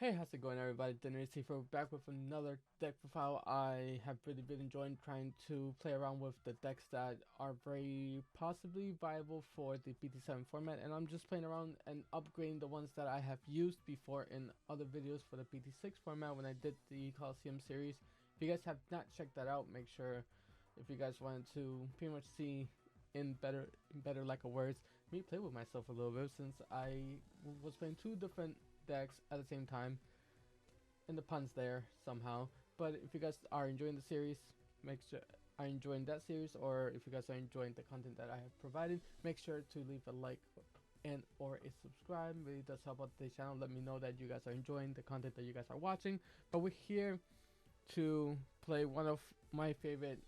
Hey, how's it going, everybody? Dinner for back with another deck profile. I have really been enjoying trying to play around with the decks that are very possibly viable for the BT07 format, and I'm just playing around and upgrading the ones that I have used before in other videos for the BT6 format when I did the Coliseum series. If you guys have not checked that out, make sure, if you guys wanted to pretty much see in better like a words, me play with myself a little bit, since I was playing two different decks at the same time, and the puns there somehow. But if you guys are enjoying the series, make sure are enjoying that series, or if you guys are enjoying the content that I have provided, make sure to leave a like and or a subscribe. It really does help out the channel. Let me know that you guys are enjoying the content that you guys are watching. But we're here to play one of my favorite,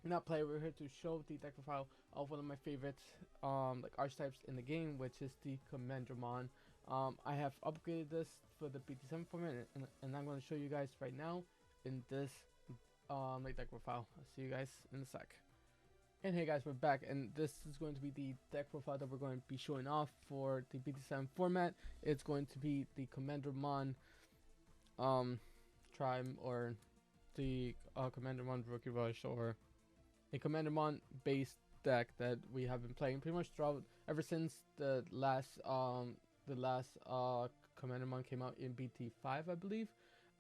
not play, we're here to show the deck profile of one of my favorite like archetypes in the game, which is the Commandramon. I have upgraded this for the BT7 format, and I'm going to show you guys right now in this like deck profile. I'll see you guys in a sec. And hey guys, we're back, and this is going to be the deck profile that we're going to be showing off for the BT7 format. It's going to be the Commandramon tribe, or the Commandramon Rookie Rush, or a Commandramon based deck that we have been playing pretty much throughout ever since the last Commandramon came out in BT5, I believe.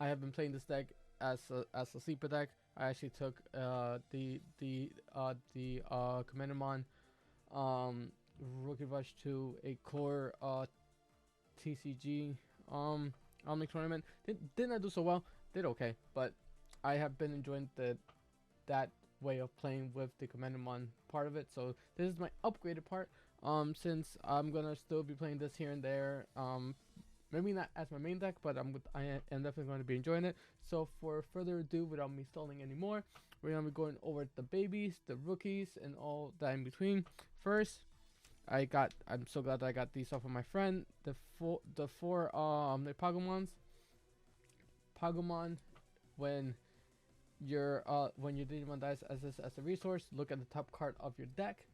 I have been playing this deck as a sleeper deck. I actually took the Commandramon Rookie Rush to a core TCG tournament. Did not do so well. Did okay, but I have been enjoying that way of playing with the Commandramon part of it. So this is my upgraded part. Since I'm gonna still be playing this here and there, maybe not as my main deck, but I am definitely going to be enjoying it. So for further ado, without me stalling anymore, we're gonna be going over the babies, the rookies, and all that in between. First, I'm so glad that I got these off of my friend. The four the Pagumon. When your Digimon dies as a resource, look at the top card of your deck,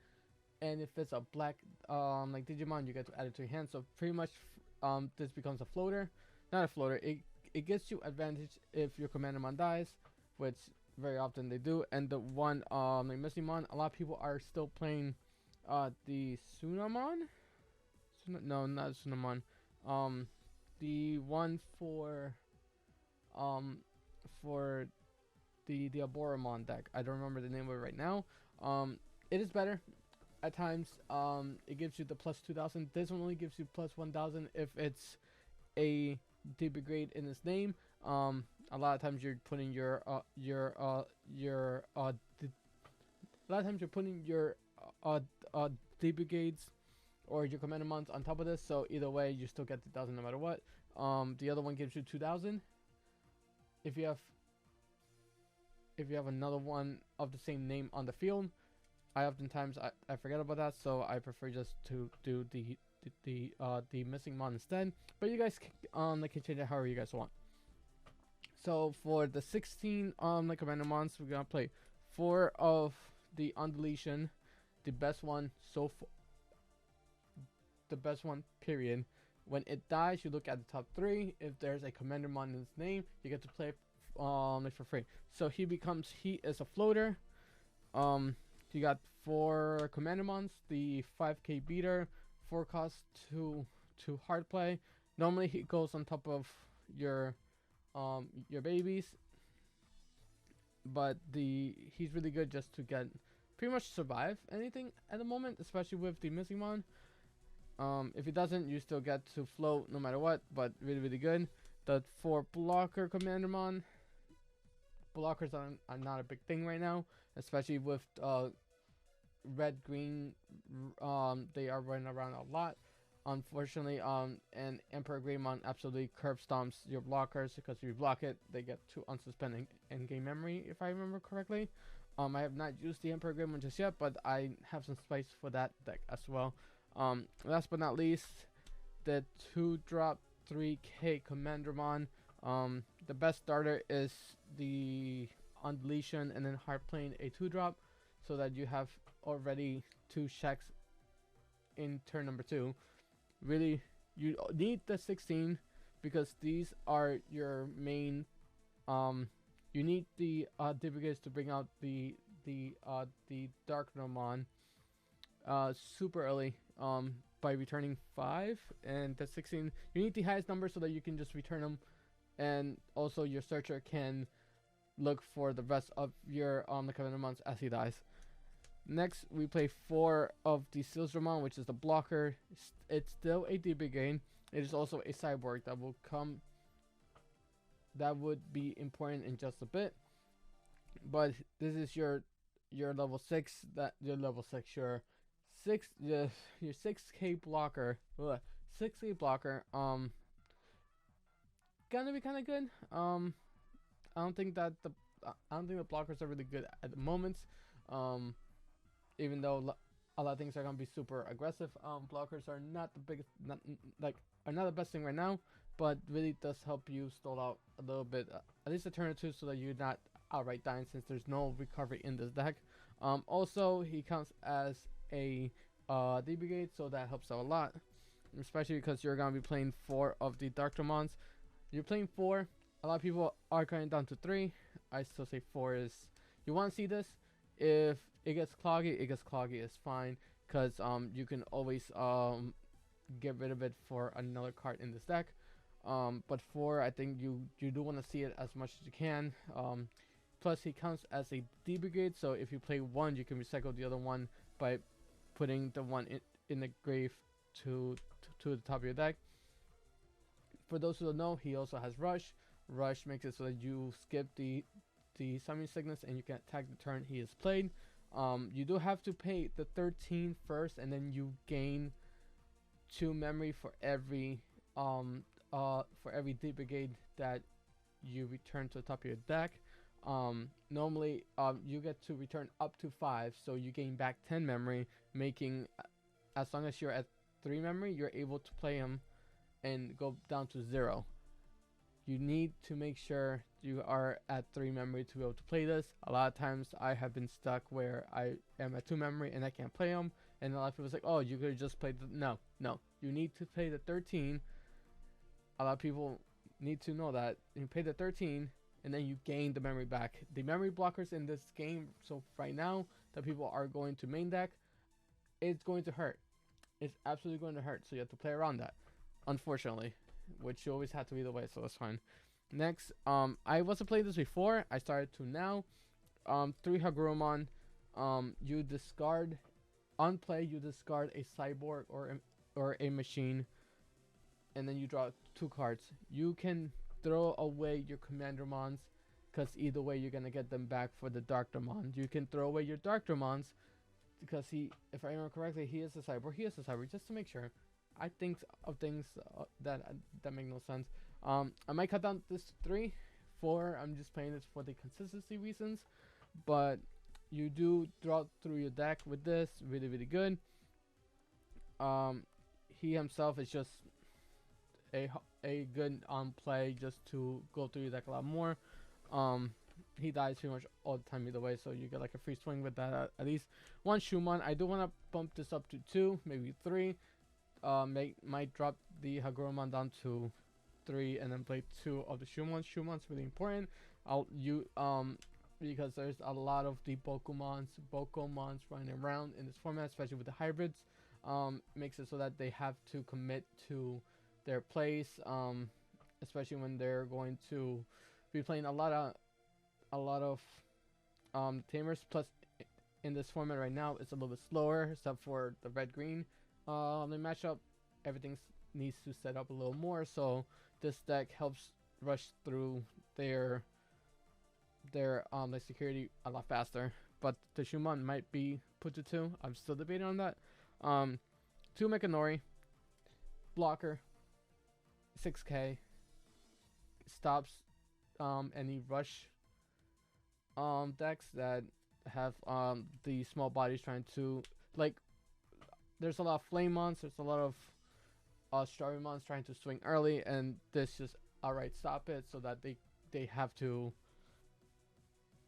and if it's a black like Digimon, you get to add it to your hand. So pretty much this becomes a floater. Not a floater, it gets you advantage if your Commandramon dies, which very often they do. And the one like Missymon, a lot of people are still playing the Sunamon. No, not Sunamon. The one for the Aboramon deck. I don't remember the name of it right now. It is better at times. It gives you the plus 2000. This one only gives you plus 1000 if it's a D-Brigade in its name. A lot of times you're putting your D-Brigades or your Commandramons on top of this. So either way, you still get the 1000 no matter what. The other one gives you 2000. If you have another one of the same name on the field, I oftentimes I forget about that, so I prefer just to do the missing mon instead. But you guys can change it however you guys want. So for the 16 like Commandramons, we're gonna play 4 of the Undeletion, the best one the best one period. When it dies, you look at the top 3. If there's a Commandramon in its name, you get to play like for free. So he is a floater. You got 4 Commandramons, the 5k beater, 4 cost to hard play. Normally he goes on top of your babies, but he's really good just to get pretty much survive anything at the moment, especially with the missing one. If he doesn't, you still get to float no matter what, but really good. The 4 blocker Commandramon. Blockers are not a big thing right now, especially with red green. They are running around a lot, unfortunately. And Emperor Greymon absolutely curb stomps your blockers, because if you block it, they get to unsuspend in game memory, if I remember correctly. I have not used the Emperor Greymon just yet, but I have some spice for that deck as well. Last but not least, the 2-drop 3k Commandramon. The best starter is the Undeletion, and then hard playing a 2-drop, so that you have already 2 checks in turn number 2. Really, you need the 16 because these are your main. You need the D-Brigades to bring out the Darknomon super early by returning 5 and the 16. You need the highest number so that you can just return them, and also your searcher can look for the rest of your the Covenant as he dies. Next, we play 4 of the Silsdramon, which is the blocker. It's still a D-Brigade. It is also a cyborg that will come. That would be important in just a bit. But this is your level 6. That your level 6. Your 6K blocker. 6K blocker. Gonna be kind of good. I don't think the blockers are really good at the moment. Even though a lot of things are gonna be super aggressive, blockers are not the biggest, are not the best thing right now, but really does help you stall out a little bit, at least a turn or two, so that you're not outright dying, since there's no recovery in this deck. Also, he counts as a D-Brigade, so that helps out a lot, especially because you're gonna be playing 4 of the Darknomons. You're playing 4. A lot of people are cutting down to 3. I still say 4 is. You want to see this. If it gets cloggy, it's fine, because you can always get rid of it for another card in this deck. But 4, I think you do want to see it as much as you can. Plus, he counts as a D-Brigade, so if you play 1, you can recycle the other one by putting the one in the grave to the top of your deck. For those who don't know, he also has Rush. Rush makes it so that you skip the Summoning Sickness and you can attack the turn he is played. You do have to pay the 13 first, and then you gain 2 memory for every D-Brigade that you return to the top of your deck. Normally, you get to return up to 5, so you gain back 10 memory, making, as long as you're at 3 memory, you're able to play him and go down to 0. You need to make sure you are at 3 memory to be able to play this. A lot of times I have been stuck where I am at 2 memory and I can't play them, and a lot of people say, oh, you could just play the... No, you need to play the 13. A lot of people need to know that you pay the 13 and then you gain the memory back. The memory blockers in this game, so right now that people are going to main deck, it's going to hurt. It's absolutely going to hurt, so you have to play around that, unfortunately, which you always have to either way, so that's fine. Next, I wasn't playing this before. I started to now. 3 Hagurumon. You discard, on play, you discard a cyborg or a machine, and then you draw 2 cards. You can throw away your Commandermons, because either way you're gonna get them back for the Darknomon. You can throw away your Darknomons, because if I remember correctly, he is a cyborg. He is a cyborg, just to make sure. I think of things that make no sense. I might cut down this 3, 4. I'm just playing this for the consistency reasons, but you do draw through your deck with this. Really, really good. He himself is just a good play, just to go through your deck a lot more. He dies pretty much all the time either way, so you get like a free swing with that at least. 1 Shumon. I do want to bump this up to 2, maybe 3. Might drop the Hagurumon down to 3 and then play 2 of the Shumon. Shumon's really important. Because there's a lot of the Bokomons running around in this format, especially with the hybrids. Makes it so that they have to commit to their place, especially when they're going to be playing a lot of tamers. Plus, in this format right now, it's a little bit slower, except for the red-green. The matchup, everything needs to set up a little more, so this deck helps rush through their security a lot faster. But the Shumon might be put to 2. I'm still debating on that. 2 Mechanori, blocker, 6K, stops any rush decks that have the small bodies trying to, like, there's a lot of Flame Mons, there's a lot of Strawberry Mons trying to swing early, and this just outright stop it, so that they have to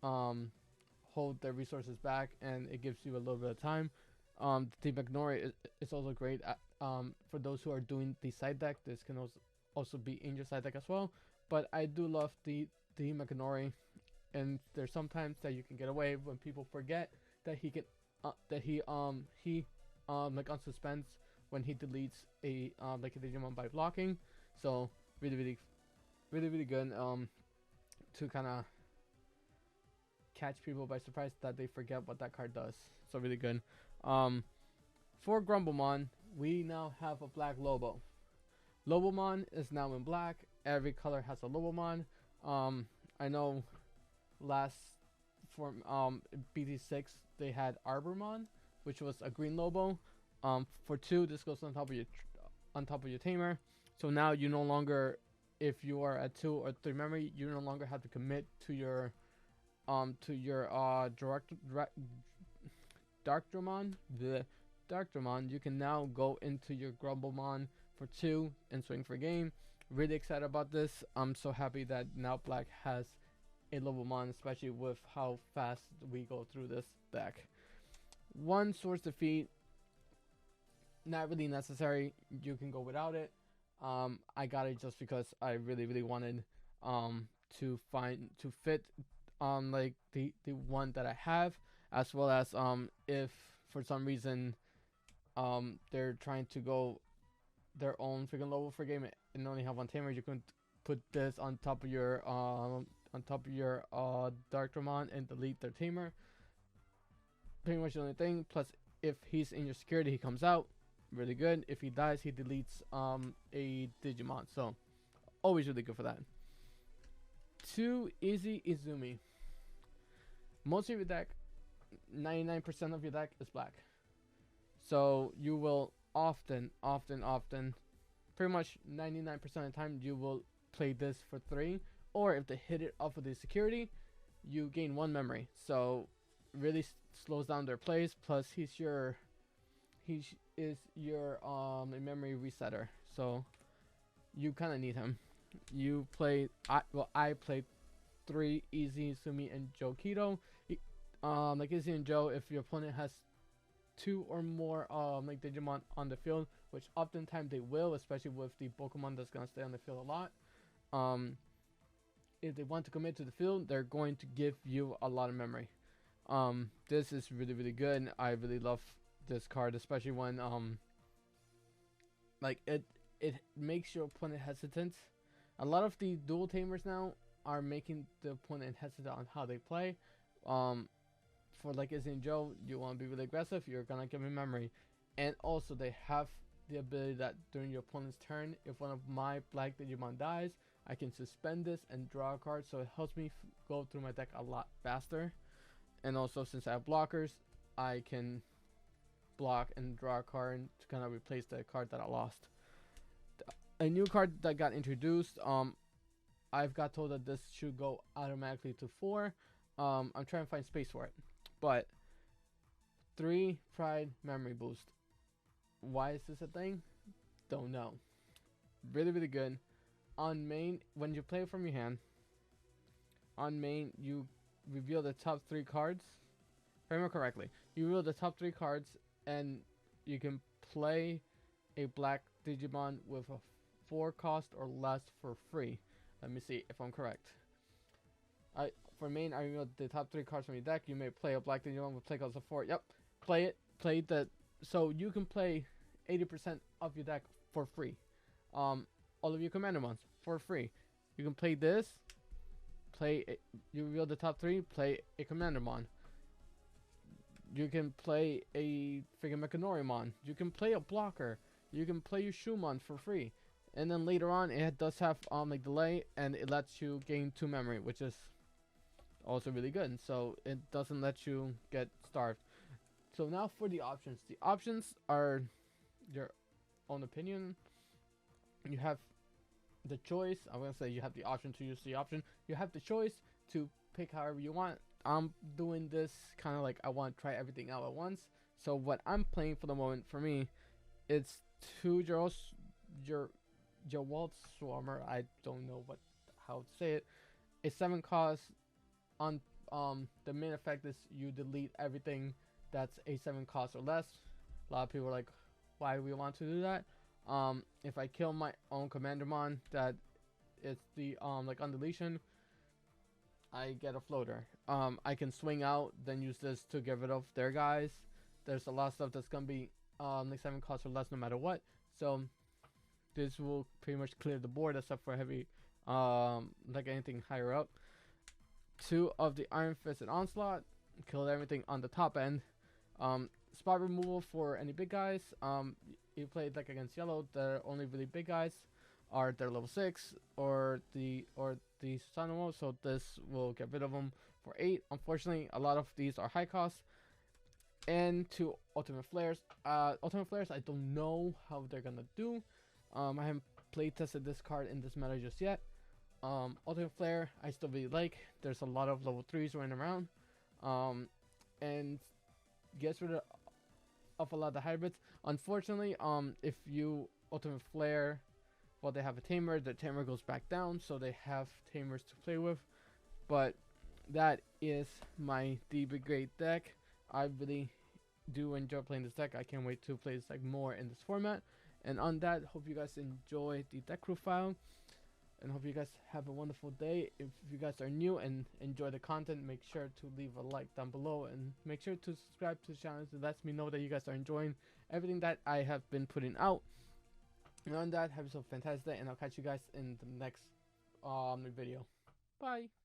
hold their resources back, and it gives you a little bit of time. The Magnori is also great for those who are doing the side deck. This can also also be in your side deck as well. But I do love the Makanori, and there's sometimes that you can get away when people forget that he can like unsuspends when he deletes a like a Digimon by blocking. So really good to kind of catch people by surprise that they forget what that card does. So really good. For Grumblemon, we now have a black Lobo. Lobomon is now in black. Every color has a Lobomon. I know last for BT6 they had Arbormon, which was a green Lobo. For 2, this goes on top of your tamer. So now you no longer, if you are at 2 or 3 memory, you no longer have to commit to your Darkdramon. The Darkdramon, you can now go into your Grumblemon for 2 and swing for game. Really excited about this. I'm so happy that now black has a Lobomon, especially with how fast we go through this deck. 1 source defeat, not really necessary. You can go without it. I got it just because I really wanted to fit like the one that I have, as well as if for some reason they're trying to go their own freaking Lobo for game and only have 1 tamer, you can put this on top of your Darkdramon and delete their tamer. Pretty much the only thing. Plus, if he's in your security, he comes out. Really good. If he dies, he deletes a Digimon. So always really good for that. 2 Easy Izumi. Most of your deck, 99% of your deck is black. So you will often, pretty much 99% of the time, you will play this for 3. Or if they hit it off of the security, you gain 1 memory. So really slows down their plays. Plus he is your memory resetter. So you kind of need him. You play, I played 3 Easy, Sumi, and Joe Keto. Like Izzy and Joe, if your opponent has 2 or more like Digimon on the field, which oftentimes they will, especially with the Pokemon that's gonna stay on the field a lot. If they want to commit to the field, they're going to give you a lot of memory. This is really good. I really love this card, especially when like it makes your opponent hesitant. A lot of the dual tamers now are making the opponent hesitant on how they play. For like Izzy and Joe, you want to be really aggressive, you're gonna give me memory. And also they have the ability that during your opponent's turn, if one of my black Digimon dies, I can suspend this and draw a card, so it helps me go through my deck a lot faster. And also, since I have blockers, I can block and draw a card to kind of replace the card that I lost. A new card that got introduced, I've got told that this should go automatically to 4. I'm trying to find space for it, but 3 Pride Memory Boost. Why is this a thing? Don't know. Really good. On main, when you play from your hand, on main you reveal the top 3 cards. If I remember correctly, you reveal the top 3 cards, and you can play a black Digimon with a 4 cost or less for free. Let me see if I'm correct. For main, I reveal the top 3 cards from your deck. You may play a black Digimon with play cost of 4. Yep, play it. Play the, so you can play 80% of your deck for free. All of your commander ones for free. You can play this. You reveal the top 3. Play a commander mon. You can play a freaking Mechanorimon. You can play a blocker. You can play your Shumon for free. And then later on, it does have like delay, and it lets you gain 2 memory, which is also really good. So it doesn't let you get starved. So now for the options. The options are your own opinion. You have the choice. I'm gonna say you have the option to use the option. You have the choice to pick however you want. I'm doing this kind of like I want to try everything out at once. So what I'm playing for the moment, for me, it's 2 your Waltz Swarmer. I don't know how to say it. A 7 cost. On the main effect is you delete everything that's a 7 cost or less. A lot of people are like, why do we want to do that? If I kill my own Commandermon that is the like on deletion, I get a floater. I can swing out, then use this to get rid of their guys. There's a lot of stuff that's gonna be like 7 costs or less no matter what. So this will pretty much clear the board except for heavy like anything higher up. 2 of the Iron Fist and Onslaught, killed everything on the top end. Spot removal for any big guys. You played like against yellow, the only really big guys are their level 6 or the Sanimo, so this will get rid of them for 8. Unfortunately, a lot of these are high cost. And 2 Ultimate Flares. Ultimate Flares, I don't know how they're gonna do. I haven't play tested this card in this meta just yet. Ultimate Flare, I still really like. There's a lot of level 3s running around. And gets rid of a lot of the hybrids. Unfortunately, if you Ultimate Flare, well, they have a tamer, the tamer goes back down, so they have tamers to play with. But that is my D-Brigade deck. I really do enjoy playing this deck. I can't wait to play this deck more in this format. And on that, hope you guys enjoy the deck profile, and hope you guys have a wonderful day. If you guys are new and enjoy the content, make sure to leave a like down below, and make sure to subscribe to the channel. It lets me know that you guys are enjoying everything that I have been putting out. And on that, have yourself a fantastic day, and I'll catch you guys in the next video. Bye.